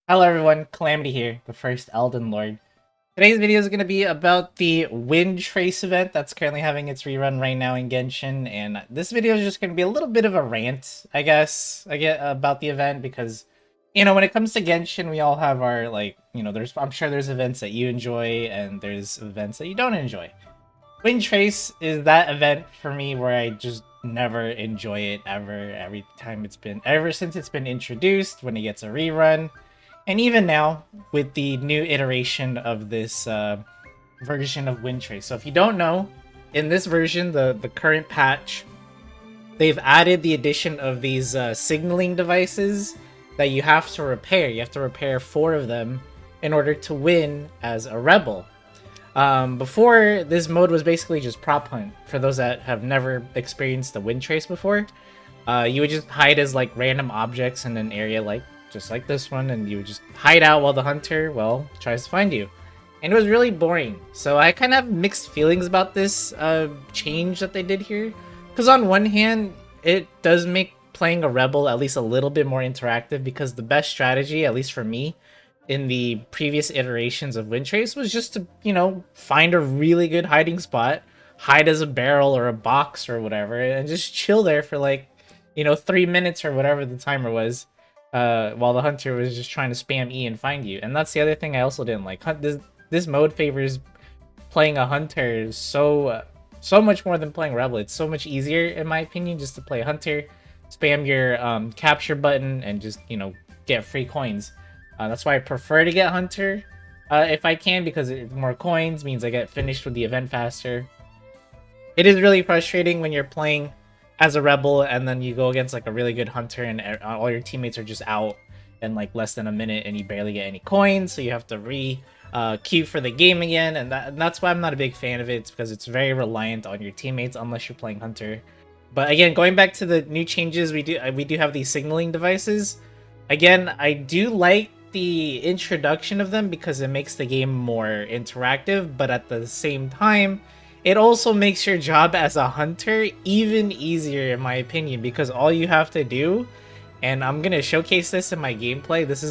Hello everyone, Calamity here, the first Elden Lord. Today's video is going to be about the Windtrace event that's currently having its rerun right now in Genshin, and this video is just going to be a little bit of a rant, I guess, about the event because, when it comes to Genshin, we all have our, I'm sure there's events that you enjoy and there's events that you don't enjoy. Windtrace is that event for me where I just never enjoy it ever since it's been introduced, when it gets a rerun. And even now, with the new iteration of this version of Windtrace. So if you don't know, in this version, the current patch, they've added the addition of these signaling devices that you have to repair. You have to repair 4 of them in order to win as a rebel. Before, this mode was basically just prop hunt. For those that have never experienced the Windtrace before, you would just hide as like random objects in an area just like this one, and you would just hide out while the hunter, well, tries to find you. And it was really boring. So I kind of have mixed feelings about this change that they did here. Because on one hand, it does make playing a rebel at least a little bit more interactive, because the best strategy, at least for me, in the previous iterations of Windtrace was just to, find a really good hiding spot, hide as a barrel or a box or whatever, and just chill there for 3 minutes or whatever the timer was, while the hunter was just trying to spam E and find you. And that's the other thing I also didn't like. This mode favors playing a hunter so much more than playing rebel. It's so much easier, in my opinion, just to play a hunter, spam your capture button, and just get free coins. That's why I prefer to get hunter if I can, because more coins means I get finished with the event faster. It is really frustrating when you're playing as a rebel and then you go against like a really good hunter and all your teammates are just out in like less than a minute and you barely get any coins, so you have to queue for the game again, and that's why I'm not a big fan of it. It's because it's very reliant on your teammates unless you're playing hunter. But again, going back to the new changes, we do have these signaling devices. Again, I do like the introduction of them because it makes the game more interactive, but at the same time, it also makes your job as a hunter even easier, in my opinion, because all you have to do, and I'm gonna showcase this in my gameplay. This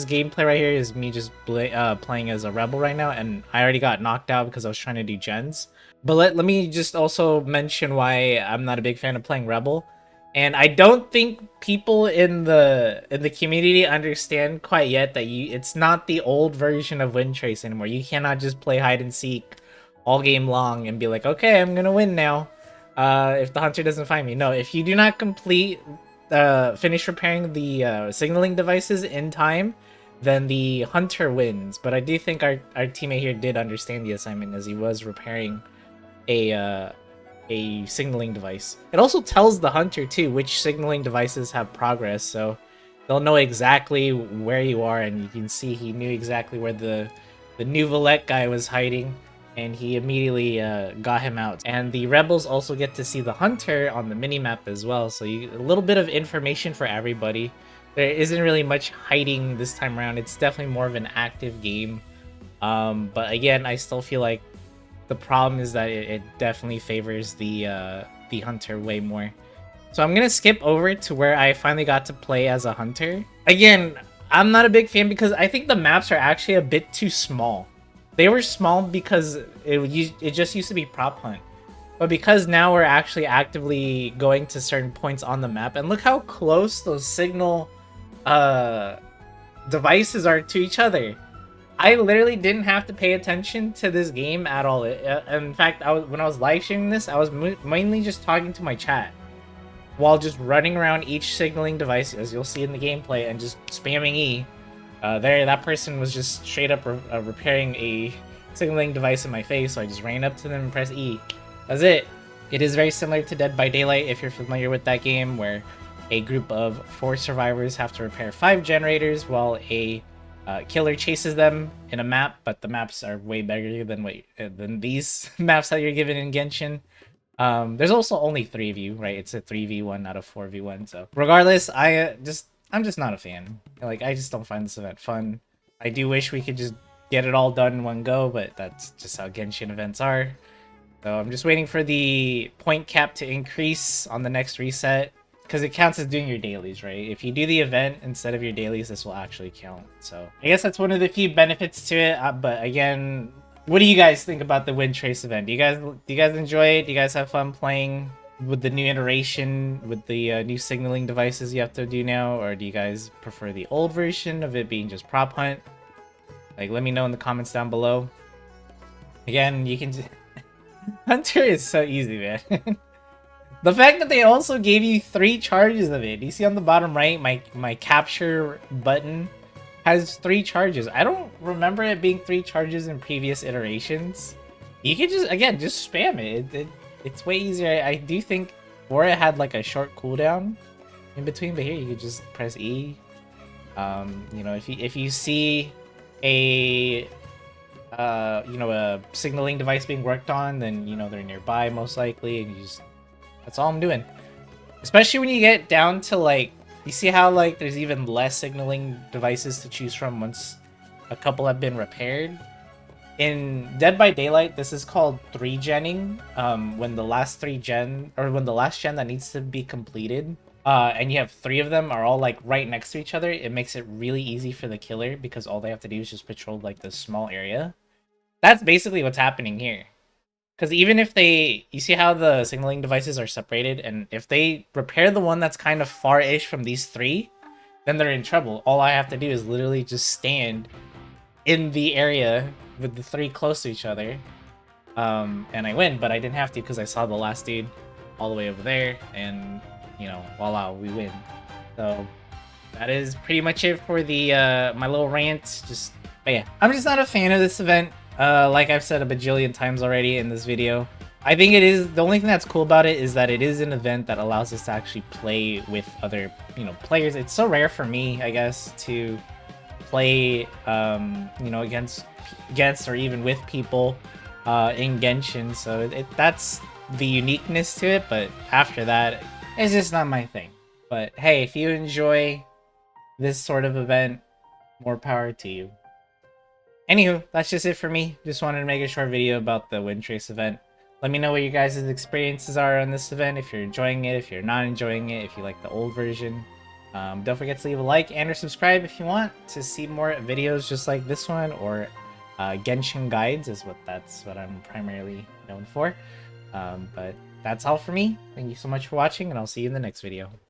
gameplay right here is me just playing as a rebel right now, and I already got knocked out because I was trying to do gens. But let me just also mention why I'm not a big fan of playing rebel. And I don't think people in the community understand quite yet that it's not the old version of Windtrace anymore. You cannot just play hide and seek all game long and be like, okay, I'm gonna win now, if the hunter doesn't find me. No, if you do not finish repairing the signaling devices in time, then the hunter wins. But I do think our teammate here did understand the assignment, as he was repairing a signaling device. It also tells the hunter too which signaling devices have progress, so they'll know exactly where you are. And you can see he knew exactly where the new Valette guy was hiding, and he immediately got him out. And the rebels also get to see the hunter on the minimap as well, so a little bit of information for everybody. There isn't really much hiding this time around. It's definitely more of an active game. But again, I still feel like the problem is that it definitely favors the hunter way more. So I'm gonna skip over to where I finally got to play as a hunter. Again, I'm not a big fan because I think the maps are actually a bit too small. They were small because it just used to be prop hunt. But because now we're actually actively going to certain points on the map, and look how close those signal devices are to each other. I literally didn't have to pay attention to this game at all. In fact, when I was live streaming this, I was mainly just talking to my chat while just running around each signaling device, as you'll see in the gameplay, and just spamming E. That person was just straight up repairing a signaling device in my face, so I just ran up to them and pressed E. That's it. It is very similar to Dead by Daylight, if you're familiar with that game, where a group of 4 survivors have to repair 5 generators while a killer chases them in a map, but the maps are way bigger than these maps that you're given in Genshin. There's also only 3 of you, right? It's a 3v1 out of 4v1. So regardless, I'm just not a fan. Like, I just don't find this event fun. I do wish we could just get it all done in one go, but that's just how Genshin events are. So I'm just waiting for the point cap to increase on the next reset. because it counts as doing your dailies, right? If you do the event instead of your dailies, this will actually count. So I guess that's one of the few benefits to it. But again, what do you guys think about the Windtrace event? Do you guys enjoy it? Do you guys have fun playing with the new iteration, with the new signaling devices you have to do now, or do you guys prefer the old version of it being just prop hunt? Like, let me know in the comments down below. Again, you can just... Hunter is so easy, man. The fact that they also gave you 3 charges of it. You see on the bottom right, my capture button has 3 charges. I don't remember it being 3 charges in previous iterations. You can just, again, just spam it. It's way easier. I do think Bora had like a short cooldown in between, but here you could just press E. You know, if you see a a signaling device being worked on, then you know they're nearby most likely, and you just, that's all I'm doing. Especially when you get down to like, you see how like there's even less signaling devices to choose from once a couple have been repaired. In Dead by Daylight, this is called 3-genning. When the last gen that needs to be completed, and you have 3 of them are all like right next to each other, it makes it really easy for the killer because all they have to do is just patrol like this small area. That's basically what's happening here. Because even if you see how the signaling devices are separated, and if they repair the one that's kind of far-ish from these 3, then they're in trouble. All I have to do is literally just stand in the area with the 3 close to each other, and I win. But I didn't have to because I saw the last dude all the way over there, and you know, voila, we win. So that is pretty much it for the my little rant. But yeah, I'm just not a fan of this event. Like I've said a bajillion times already in this video. I think it is, the only thing that's cool about it is that it is an event that allows us to actually play with other, players. It's so rare for me, I guess, to play, against or even with people in Genshin. So that's the uniqueness to it. But after that, it's just not my thing. But hey, if you enjoy this sort of event, more power to you. Anywho, that's just it for me. Just wanted to make a short video about the Windtrace event. Let me know what your guys' experiences are on this event, if you're enjoying it, if you're not enjoying it, if you like the old version. Don't forget to leave a like and or subscribe if you want to see more videos just like this one, or Genshin guides that's what I'm primarily known for. But that's all for me. Thank you so much for watching, and I'll see you in the next video.